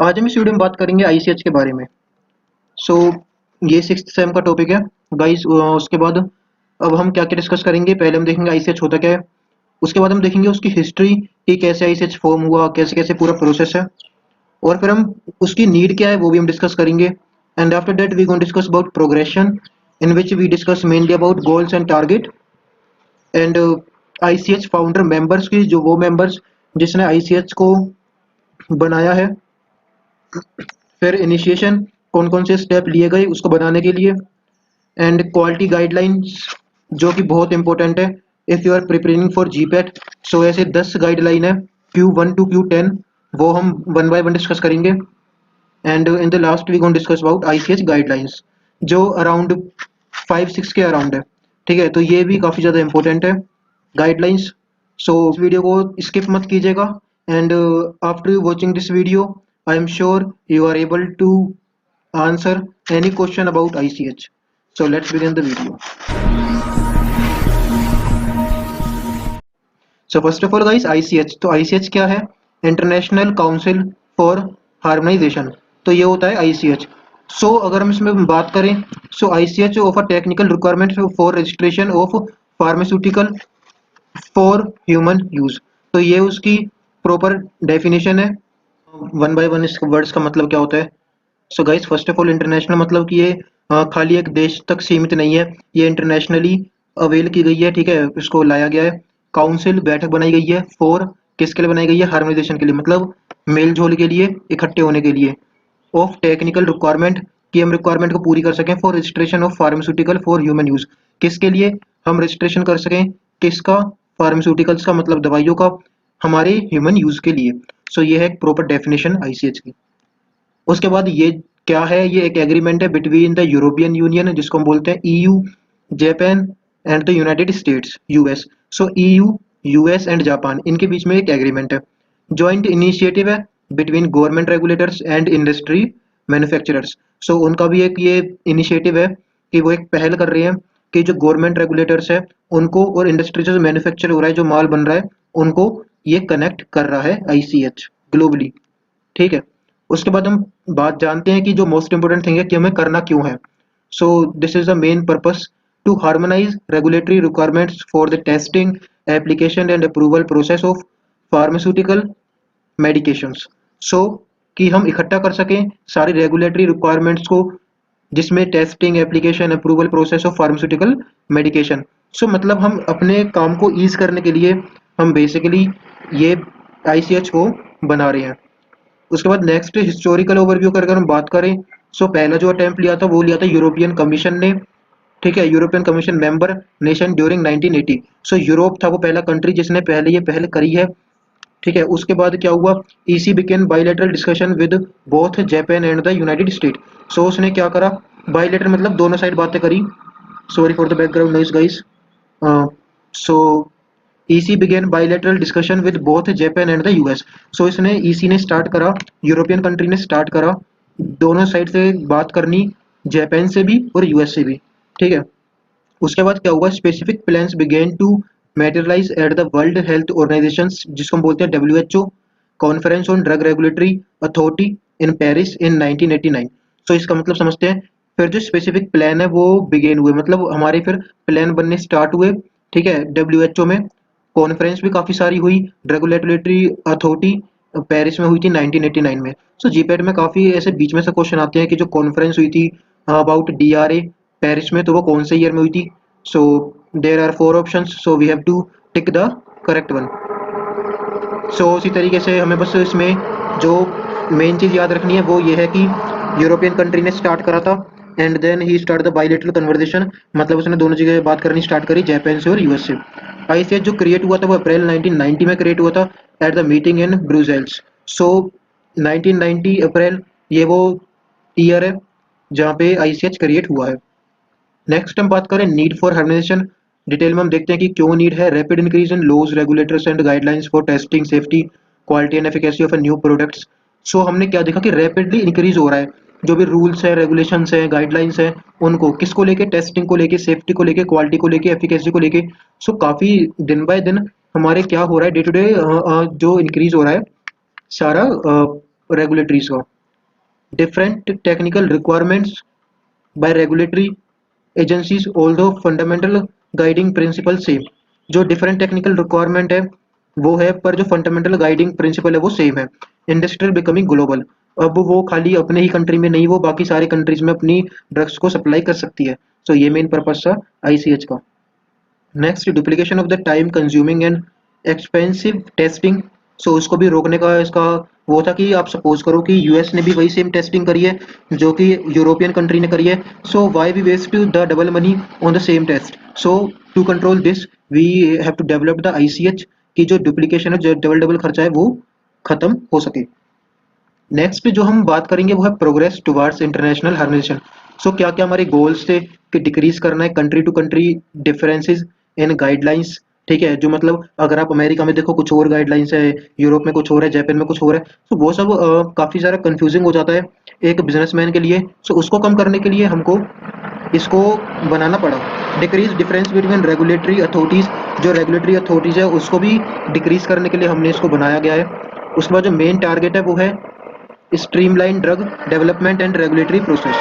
आज हम इस वीडियो में बात करेंगे आईसीएच के बारे में। सो ये सिक्स्थ सेम का टॉपिक है गाइस। उसके बाद अब हम क्या क्या डिस्कस करेंगे, पहले हम देखेंगे आईसीएच होता क्या है। उसके बाद हम देखेंगे उसकी हिस्ट्री कि कैसे आईसीएच फॉर्म हुआ, कैसे कैसे पूरा प्रोसेस है। और फिर हम उसकी नीड क्या है वो भी हम डिस्कस करेंगे। And after that we going discuss about progression, in which we discuss mainly about goals and target and ICH founder members की, जो वो मेंबर्स जिसने आईसीएच को बनाया है। फिर इनिशिएशन, कौन कौन से स्टेप लिए गए उसको बनाने के लिए। एंड क्वालिटी गाइडलाइंस जो कि बहुत इंपॉर्टेंट है if you are preparing for GPAT. So ऐसे 10 गाइडलाइन है Q1 टू Q10, वो हम वन बाय वन डिस्कस करेंगे। And in the last we going discuss about ICH guidelines जो अराउंड 5-6 के अराउंड है। ठीक है, तो ये भी काफ़ी ज़्यादा इंपॉर्टेंट है गाइडलाइंस। सो इस वीडियो को स्किप मत कीजिएगा। And after watching this video I am sure you are able to answer any question about ICH. So let's begin the video. So first of all guys, ICH तो ICH क्या है? International council for harmonisation. तो ये होता है ICH। सो अगर हम इसमें बात करें, सो ICH of a technical requirement for registration of pharmaceutical for human use. तो ये उसकी प्रॉपर डेफिनेशन है। वन बाय वन इस वर्ड्स का मतलब क्या होता है। So guys first of all international मतलब कि ये खाली एक देश तक सीमित नहीं है, ये इंटरनेशनली अवेल की गई है। ठीक है, इसको लाया गया है। काउंसिल बैठक बनाई गई है फॉर, किसके लिए बनाई गई है? हार्मोनाइजेशन के लिए, मतलब मेल जोल के लिए, इकट्ठे होने के लिए। ऑफ टेक्निकल रिक्वायरमेंट, कि हम रिक्वायरमेंट को पूरी कर सकें for registration of pharmaceutical for human use. किसके लिए हम रजिस्ट्रेशन कर सकें? किसका? फार्मास्यूटिकल्स का, मतलब दवाइयों का, हमारे ह्यूमन यूज के लिए। सो ये है एक प्रॉपर डेफिनेशन आईसीएच की। उसके बाद ये क्या है? ये एक एग्रीमेंट है बिटवीन द यूरोपियन यूनियन, जिसको हम बोलते हैं EU, Japan and the United States US. So EU, US and Japan, इनके बीच में एक एग्रीमेंट है। जॉइंट इनिशिएटिव है between government regulators and industry manufacturers. So उनका भी एक ये इनिशिएटिव है कि वो एक पहल कर रहे हैं कि जो गवर्नमेंट रेगुलेटर्स है उनको, और इंडस्ट्री जो मैन्युफैक्चर हो रहा है, जो माल बन रहा है, उनको ये कनेक्ट कर रहा है आईसीएच ग्लोबली। ठीक है, उसके बाद हम बात जानते हैं कि जो मोस्ट इंपोर्टेंट थिंग है कि हमें करना क्यों है। So this is the main purpose to harmonize regulatory requirements for the testing, application and approval process of pharmaceutical medications. So कि हम इकट्ठा कर सकें सारी रेगुलेटरी रिक्वायरमेंट्स को, जिसमें testing, application, approval process of pharmaceutical medication. So मतलब हम अपने काम को ईज करने के लिए हम बेसिकली ये आईसीएच को बना रहे हैं। उसके बाद नेक्स्ट हिस्टोरिकल ओवरव्यू कर अगर हम बात करें, सो पहला जो अटेम्प्ट लिया था वो लिया था यूरोपियन कमीशन ने। ठीक है, European commission member nation during 1980। सो यूरोप था वो पहला कंट्री जिसने पहले ये पहल करी है। ठीक है, उसके बाद क्या हुआ? EC began bilateral discussion with both Japan and the United State. So उसने क्या करा? बायलैटरल मतलब दोनों साइड बातें करी। Sorry for the background noise guys. So EC began bilateral discussion with both Japan and the US. So इसने, EC ने start करा, यूरोपियन कंट्री ने स्टार्ट करा दोनों साइड से बात करनी, जापान से भी और यूएस से भी। ठीक है, उसके बाद क्या हुआ? Specific plans began to materialize at the World Health Organization, जिसको हम बोलते हैं WHO, conference on drug regulatory authority in Paris in 1989। So इसका मतलब समझते हैं। फिर जो स्पेसिफिक प्लान है वो बिगेन हुए, मतलब हमारे फिर प्लान बनने स्टार्ट हुए। ठीक है, डब्ल्यूएचओ में कॉन्फ्रेंस भी काफ़ी सारी हुई, रेगुलेटरी अथॉरिटी पेरिस में हुई थी 1989 में। सो जीपैट में काफ़ी ऐसे बीच में से क्वेश्चन आते हैं कि जो कॉन्फ्रेंस हुई थी अबाउट डीआरए पेरिस में, तो वो कौन से ईयर में हुई थी। So there are 4 options, so we have to tick the correct one. So उसी तरीके से हमें बस इसमें जो मेन चीज़ याद रखनी है वो ये है कि यूरोपियन कंट्री ने स्टार्ट करा था and then he start the bilateral conversation, मतलब उसने दोनों जगह बात करनी स्टार्ट करी, जापान से और यूएस से। आईसीएच जो क्रिएट हुआ था वो अप्रैल 1990 में क्रिएट हुआ था at the meeting in Brussels. So 1990 April, ये वो ईयर है जहाँ पे आईसीएच क्रिएट हुआ है। नेक्स्ट हम बात करें नीड फॉर हार्मोनाइजेशन। डिटेल में हम देखते हैं कि क्यों नीड है। Rapid increase in laws, regulators and guidelines for testing, safety, quality and efficacy of new products. So हमने क्या देखा कि रैपिडली इंक्रीज हो रहा है जो भी रूल्स है, रेगुलेशंस है, गाइडलाइंस है, उनको किसको लेके? टेस्टिंग को लेके, सेफ्टी को लेके, क्वालिटी को लेके, एफिकेसी को लेके। सो काफ़ी दिन बाय दिन हमारे क्या हो रहा है, डे टू डे जो इंक्रीज हो रहा है सारा रेगुलेटरीज का। Different technical requirements by regulatory agencies although fundamental guiding principal same. जो डिफरेंट टेक्निकल रिक्वायरमेंट है वो है, पर जो फंडामेंटल गाइडिंग प्रिंसिपल है वो सेम है। इंडस्ट्रियल बिकमिंग ग्लोबल, अब वो खाली अपने ही कंट्री में नहीं, वो बाकी सारे कंट्रीज में अपनी ड्रग्स को सप्लाई कर सकती है। सो ये मेन पर्पस था आईसीएच का। Next, duplication of the time consuming and expensive testing. So उसको भी रोकने का इसका वो था कि आप सपोज करो कि यूएस ने भी वही सेम टेस्टिंग करी है जो कि यूरोपियन कंट्री ने करी है। So why we waste the double money on the same test. So to control this we have to develop the ICH की जो डुप्लीकेशन है, जो डबल डबल खर्चा है वो खत्म हो सके। नेक्स्ट जो हम बात करेंगे वो है progress towards international harmonisation. So क्या क्या हमारे गोल्स थे कि डिक्रीज करना है country to country differences in guidelines. ठीक है, जो मतलब अगर आप अमेरिका में देखो कुछ और गाइडलाइंस है, यूरोप में कुछ और है, जापान में कुछ और है, तो वो सब काफ़ी ज़्यादा कंफ्यूजिंग हो जाता है एक बिजनेसमैन के लिए। सो उसको कम करने के लिए हमको इसको बनाना पड़ा। Decrease difference between regulatory authorities, जो रेगुलेटरी अथॉरिटीज़ है उसको भी डिक्रीज करने के लिए हमने इसको बनाया गया है। उसके बाद जो मेन टारगेट है वो है streamline drug development and regulatory process.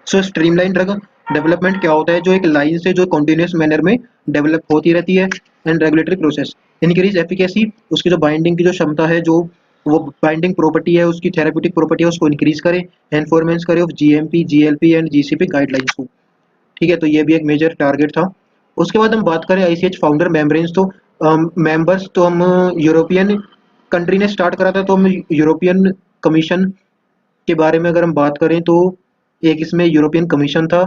So streamline drug development क्या होता है, जो एक लाइन से जो कंटिन्यूस मैनर में डेवलप होती रहती है। And regulatory process increase efficacy, उसकी जो बाइंडिंग की जो क्षमता है, जो वो बाइंडिंग प्रॉपर्टी है, उसकी थेरेप्यूटिक प्रॉपर्टी है, उसको इंक्रीज करे। एनफोर्मेंस करे of GMP GLP and GCP guidelines को। ठीक है, तो ये भी एक मेजर टारगेट था। उसके बाद हम बात करें आईसीएच फाउंडर मेम्बरेंस, तो मेंबर्स तो हम यूरोपियन कंट्री ने स्टार्ट करा था, तो हम यूरोपियन कमीशन के बारे में अगर हम बात करें तो एक इसमें यूरोपियन कमीशन था,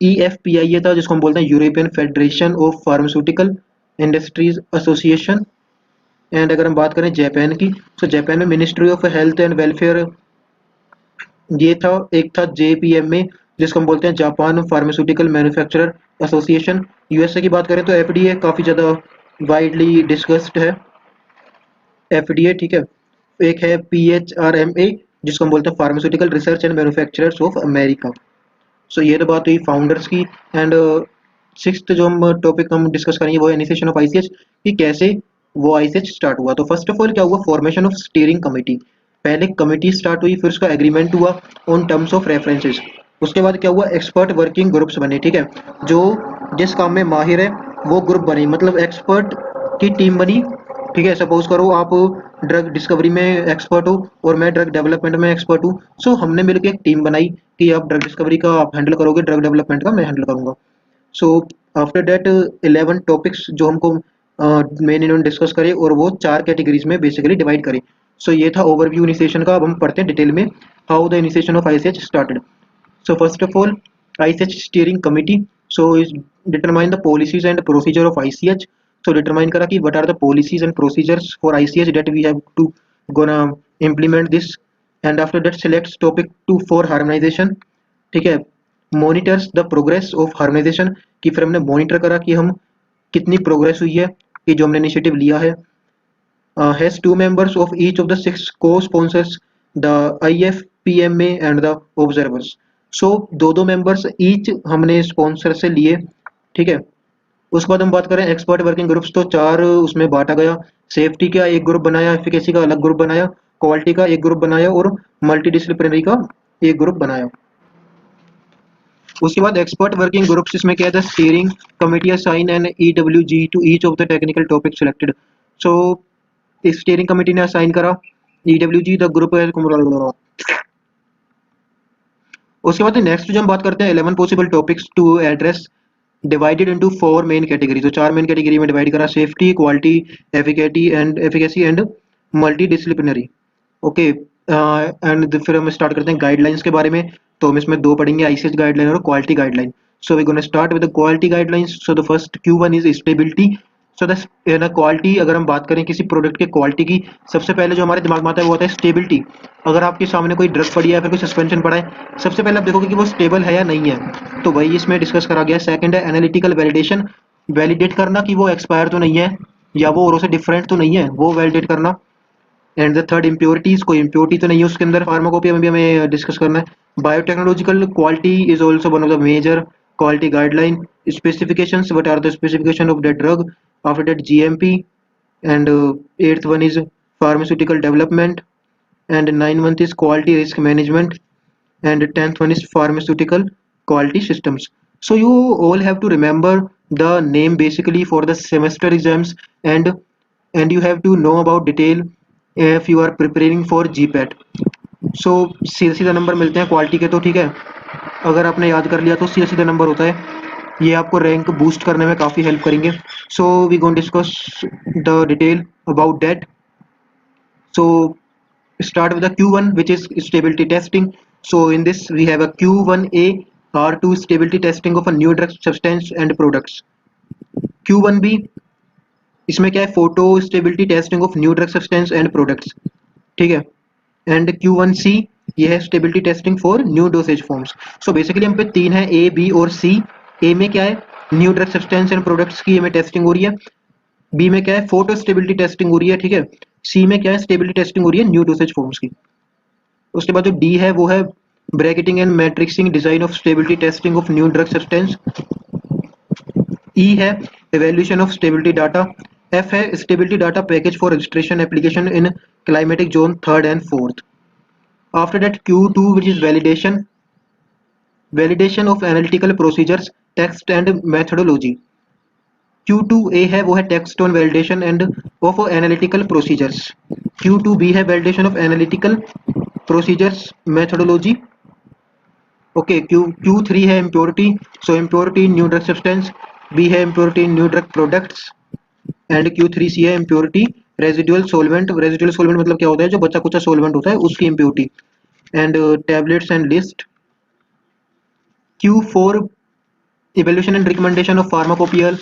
EFPIA था, जिसको हम बोलते हैं European federation of pharmaceutical industries association. And अगर हम बात करें जापान की, तो जापान में ministry of health and welfare ये था। एक था JPMA, जिसको हम बोलते हैं Japan pharmaceutical manufacturer association. USA की बात करें तो FDA काफ़ी ज़्यादा वाइडली डिस्कस्ड है, FDA। ठीक है, एक है PHRMA, जिसको हम बोलते हैं pharmaceutical research and manufacturers of America. So ये तो बात हुई फाउंडर्स की। एंड सिक्स्थ जो हम टॉपिक हम डिस्कस करेंगे वो है इनिशिएशन ऑफ आईसीएच, कि कैसे वो आईसीएच स्टार्ट हुआ। तो फर्स्ट ऑफ ऑल क्या हुआ, फॉर्मेशन ऑफ स्टीयरिंग कमेटी। पहले कमेटी स्टार्ट हुई, फिर उसका एग्रीमेंट हुआ ऑन टर्म्स ऑफ रेफरेंसेस। उसके बाद क्या हुआ, एक्सपर्ट वर्किंग ग्रुप्स बने। ठीक है, जो जिस काम में माहिर है वो ग्रुप बने, मतलब एक्सपर्ट की टीम बनी। ठीक है, सपोज करो आप ड्रग डिस्कवरी में एक्सपर्ट हो और मैं ड्रग डेवलपमेंट में एक्सपर्ट हूँ। सो हमने मिलकर एक टीम बनाई कि आप ड्रग डिस्कवरी का आप हैंडल करोगे, ड्रग डेवलपमेंट का मैं हैंडल करूंगा। सो आफ्टर दैट 11 टॉपिक्स जो हमको मेन इन्होंने डिस्कस करे, और वो 4 कैटेगरीज में बेसिकली डिवाइड करे। सो ये था ओवरव्यू इनिशिएशन का। अब हम पढ़ते हैं डिटेल में how the initiation of ICH started. So first of all, ICH steering committee so is determine the policies and procedure of ICH. So determine करा कि what are the policies and procedures for ICH that we have to gonna implement this, and after that selects topic 2 for harmonization. ठीक है, monitors the progress of harmonization, कि फिर हमने monitor करा कि हम कितनी प्रोग्रेस हुई है कि जो हमने इनिशिएटिव लिया है। Has 2 members of each of the 6 co-sponsors, the IFPMA and the observers. सो दो दो मेंबर्स ईच हमने स्पॉन्सर से लिए। ठीक है, उसके बाद हम बात करें एक्सपर्ट वर्किंग ग्रुप्स, तो 4 उसमें बांटा गया। सेफ्टी का एक ग्रुप बनाया, एफिकेसी का अलग ग्रुप बनाया, क्वालिटी का एक ग्रुप बनाया, और मल्टी डिसिप्लिनरी का एक ग्रुप बनाया। उसके बाद एक्सपर्ट वर्किंग ग्रुप्स, इसमें क्या है, steering committee assign and EWG to each of the technical topic selected. So steering committee ने असाइन करा, EWG द ग्रुप है। उसके बाद नेक्स्ट जो हम बात करते हैं 11 possible topics to address, divided into 4 main category. तो 4 मेन कैटेगरी में डिवाइड करा, safety, quality, efficacy and multi disciplinary. Okay, and फिर हम स्टार्ट करते हैं गाइडलाइंस के बारे में। तो हम इसमें 2 पढ़ेंगे, आईसीएच गाइडलाइन और quality guideline. So we gonna start with the quality guidelines. So the first Q1 is stability. So the quality, अगर हम बात करें किसी प्रोडक्ट के क्वालिटी की, सबसे पहले जो हमारे दिमाग में आता है वो होता है स्टेबिलिटी। अगर आपके सामने कोई ड्रग पड़ी है, फिर कोई सस्पेंशन पड़ा है, सबसे पहले आप देखोगे कि वो स्टेबल है या नहीं है, तो वही इसमें डिस्कस करा गया। सेकंड है एनालिटिकल वैलिडेशन, वैलिडेट करना कि वो एक्सपायर तो नहीं है या वो औरों से डिफरेंट तो नहीं है, वो वैलिडेट करना। एंड द थर्ड इम्प्योरिटीज, कोई इम्प्योरिटी तो नहीं है उसके अंदर। फार्माकोपिया में भी हमें डिस्कस करना है। Biotechnological quality is also one of the major quality guideline. Specifications, what are the specification of the drug. After that GMP, and 8th one is pharmaceutical development, and 9th one is quality risk management, and 10th one is pharmaceutical quality systems. So you all have to remember the name basically for the semester exams, and you have to know about detail if you are preparing for GPAT. सो सीधा सीधा number मिलते हैं quality के, तो ठीक है, अगर आपने याद कर लिया तो सीधा सीधा नंबर होता है, ये आपको रैंक बूस्ट करने में काफ़ी हेल्प करेंगे. So we gonna discuss the detail about that. So start with the Q1, which is stability testing. So in this we have a Q1A R2 stability testing of a new drug substance and products. Q1B इसमें क्या है, photo stability testing of new drug substance and products, ठीक है. And Q1C ये है stability testing for new dosage forms. So basically हम पे तीन है, ए बी और सी. ए में क्या है, new drug substance and products की हमें टेस्टिंग हो रही है. बी में क्या है, फोटो स्टेबिलिटी टेस्टिंग हो रही है, ठीक है. सी में क्या है, स्टेबिलिटी टेस्टिंग हो रही है न्यू डोसेज फॉर्म्स की. उसके बाद जो डी है वो है bracketing and matrixing design of stability testing of new drug substance. E है evaluation of stability data. F है stability data package for registration application in climatic zone third and fourth. After that Q2, which is validation of analytical procedures, text and methodology. Q2A है वो है text on validation and of analytical procedures. Q2B है validation of analytical procedures methodology. Okay. Q3 है impurity, so impurity in new drug substance. B है impurity in new drug products, and Q3C है impurity residual solvent. Residual solvent मतलब क्या होता है, जो बचा कुचा सोलवेंट होता है उसकी impurity. And tablets and list. Q4 evaluation and recommendation of pharmacopoeial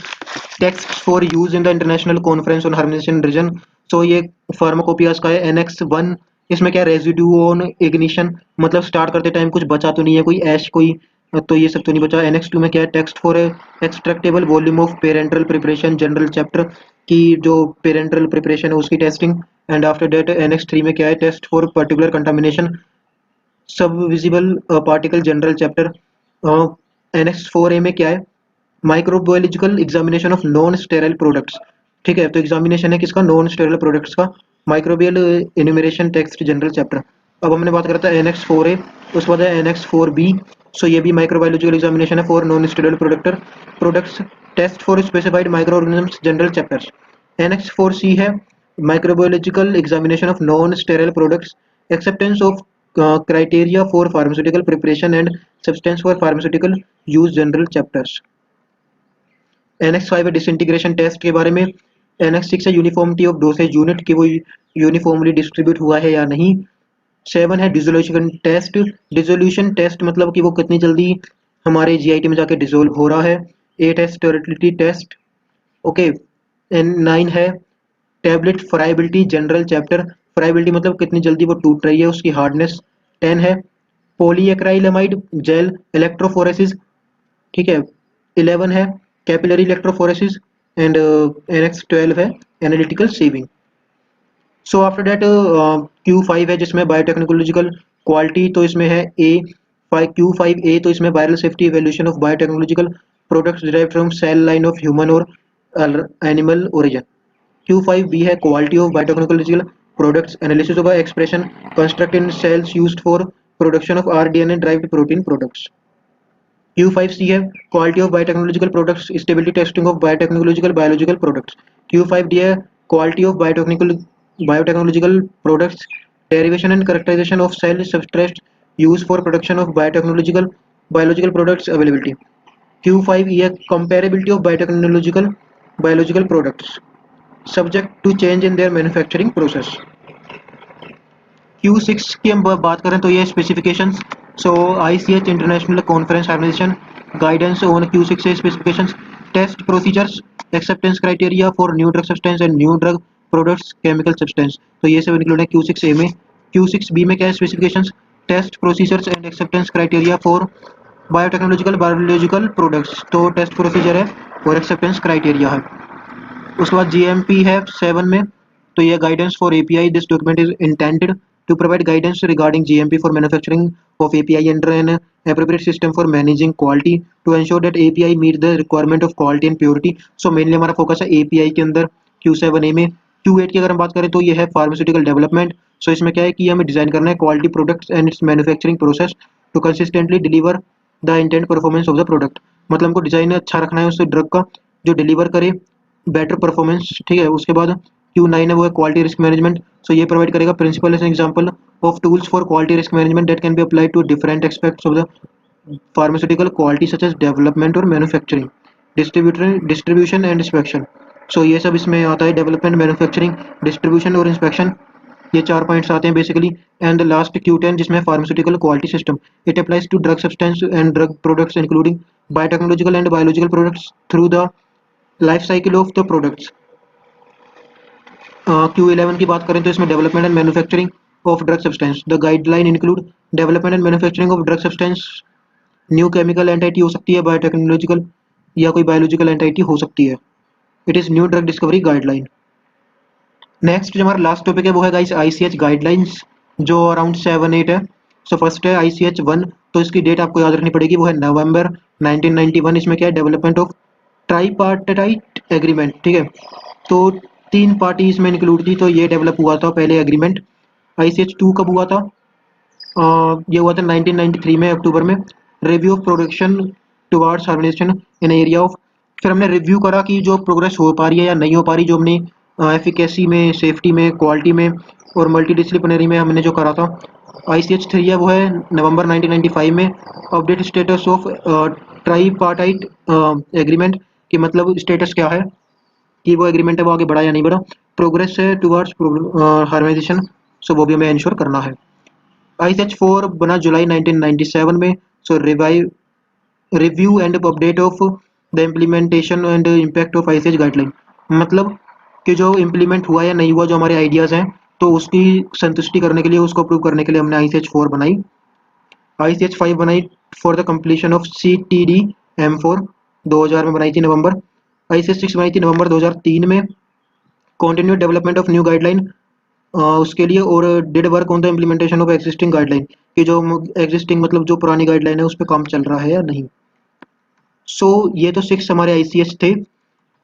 texts for use in the international conference on harmonization region. so ये pharmacopoeias का है. Annex 1 इसमें क्या, रेजिड्यू ऑन इग्निशन, मतलब स्टार्ट करते टाइम कुछ बचा तो नहीं है, कोई ऐश कोई, तो ये सब तो नहीं बचा. Annex 2 में क्या है, text for extractable volume of parental preparation general chapter की जो पेरेंटल प्रिपरेशन है उसकी testing. And after that Annex 3 में क्या है, test for particular contamination sub visible particle general chapter. Annex 4A में क्या है, microbiological examination of non sterile products, ठीक है. तो एग्जामिनेशन है किसका, नॉन स्टेराइल प्रोडक्ट्स का. Microbial enumeration text general chapter. अब हमने बात करा था Annex 4A, उसके बाद है Annex 4B. सो ये भी माइक्रोबायोलॉजिकल एग्जामिनेशन है for non sterile products, test for specified micro organisms general chapters. Annex 4C है microbiological examination of non sterile products, acceptance of criteria for pharmaceutical preparation and substance for pharmaceutical use general chapters. Annex 5 है disintegration test के बारे में. Annex 6 है uniformity of dosage unit, कि वो uniformly distribute हुआ है या नहीं. 7 है डिसोल्यूशन टेस्ट. डिसोल्यूशन टेस्ट मतलब कि वो कितनी जल्दी हमारे जीआईटी में जाके डिसोल्व हो रहा है. 8 है स्टेरिलिटी टेस्ट. ओके. एंड 9 है tablet friability general chapter. Friability मतलब कितनी जल्दी वो टूट रही है, उसकी हार्डनेस. 10 है पॉलीएक्राइलामाइड जेल इलेक्ट्रोफोरेसिस, ठीक है. 11 है कैपिलरी इलेक्ट्रोफोरेसिस. एंड Annex 12 है analytical saving. So after that Q5 है जिसमें बायोटेक्नोलॉजिकल क्वालिटी, तो इसमें है Q5A, तो इसमें viral safety evaluation of biotechnological products derived from cell line of human और एनिमल ओरिजिन. Q5B है quality of biotechnological products, analysis of expression construct in cells used for production of rDNA derived protein products. Q5C है quality of biotechnological products, stability testing of biotechnological biological products. Q5D है quality of biotechnological products, derivation and characterization of cell substrates used for production of biological products availability. Q5E है comparability of biological products subject to change in their manufacturing process. Q6 की हम बात करें तो ये specifications. So ICH international conference harmonisation guidance on Q6 से specifications, test procedures, acceptance criteria for new drug substance and new drug products chemical substance, तो ये सब इंक्लूड है Q6A में. Q6B में क्या है, specifications, test procedures and acceptance criteria for biotechnological biological products, तो टेस्ट प्रोसीजर है और एक्सेप्टेंस क्राइटेरिया है. उसके बाद GMP है 7 में, तो ये guidance for API. This document is intended to provide guidance regarding GMP for manufacturing of API under an appropriate system for managing quality to ensure that API meet the requirement of quality and purity. So mainly हमारा focus है API के अंदर Q7A में. Q8 की अगर हम बात करें तो ये है फार्मास्यूटिकल डेवलपमेंट। सो इसमें क्या है कि हमें डिजाइन करना है quality products and its manufacturing process to consistently deliver the intent performance of the product. मतलब हमको डिजाइन अच्छा रखना है उस ड्रग का जो डिलीवर करे बेटर परफॉर्मेंस, ठीक है। उसके बाद Q9 है वो है क्वालिटी रिस्क मैनेजमेंट। सो ये प्रोवाइड करेगा principle as example of tools for quality risk management that can be applied to different aspects of the pharmaceutical quality such as development और मैन्युफैक्चरिंग, डिस्ट्रीब्यूशन एंड इंस्पेक्शन। सो ये सब इसमें आता है, development, manufacturing, distribution और inspection, ये 4 points आते हैं बेसिकली। एंड लास्ट Q10 जिसमें pharmaceutical quality system, it applies to drug substance and drug products including biotechnological and biological products through the life cycle of the products. Q11 की बात करें तो इसमें development and manufacturing of drug substance, the guideline include development and manufacturing of drug substance, new chemical entity हो सकती है, biotechnological या कोई बायोलॉजिकल एंटिटी हो सकती है। It is new drug discovery guideline. Next जो हमारा लास्ट टॉपिक है वो है गाइस ICH गाइडलाइंस, जो अराउंड 7-8 है। सो फर्स्ट है ICH 1, तो इसकी डेट आपको याद रखनी पड़ेगी, वो है नवंबर 1991। इसमें क्या है, डेवलपमेंट ऑफ ट्राईपार्टाइट एग्रीमेंट, ठीक है। तो 3 पार्टी इसमें इंक्लूड थी, तो ये डेवलप हुआ था पहले एग्रीमेंट। ICH 2 कब हुआ था? ये हुआ था 1993 में अक्टूबर में। Review of production towards harmonisation in area of, फिर हमने रिव्यू करा कि जो प्रोग्रेस हो पा रही है या नहीं हो पा रही, जो हमने एफिकेसी में, सेफ्टी में, क्वालिटी में और मल्टीडिसिप्लिनरी में हमने जो करा था। ICH 3 है वो है नवंबर 1995 में। Update status of tripartite agreement, कि मतलब स्टेटस क्या है कि वो एग्रीमेंट है वो आगे बढ़ा या नहीं बढ़ा। प्रोग्रेस है टुवार्ड्स हार्मोनाइजेशन, सो वो भी हमें इंश्योर करना है। ICH 4 बना जुलाई 1997 में। So review and update of the implementation and impact of ICH guideline, मतलब कि जो इम्प्लीमेंट हुआ या नहीं हुआ, जो हमारे आइडियाज़ हैं, तो उसकी संतुष्टि करने के लिए, उसको अप्रूव करने के लिए हमने ICH 4 बनाई। ICH 5 बनाई for the completion of CTD M4, 2000 में बनाई थी नवंबर। ICH 6 बनाई थी नवंबर 2003 में। Continue development of new guideline, उसके लिए, और did work on the implementation of existing guideline, कि जो एग्जिस्टिंग मतलब जो पुरानी गाइडलाइन है उस पर काम चल रहा है या नहीं। सो ये तो 6 हमारे ICH थे,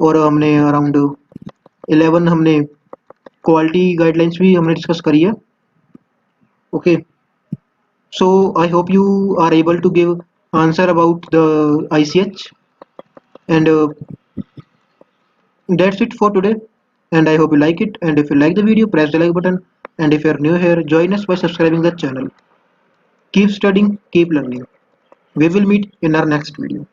और हमने अराउंड 11 हमने क्वालिटी गाइडलाइंस भी हमने डिस्कस करी है। Okay, so I hope you are able to give answer about the ICH, and that's it for today, and I hope you like it. And if you like the video, press the like button, and if you are new here, join us by subscribing the channel. Keep studying, keep learning. We will meet in our next video.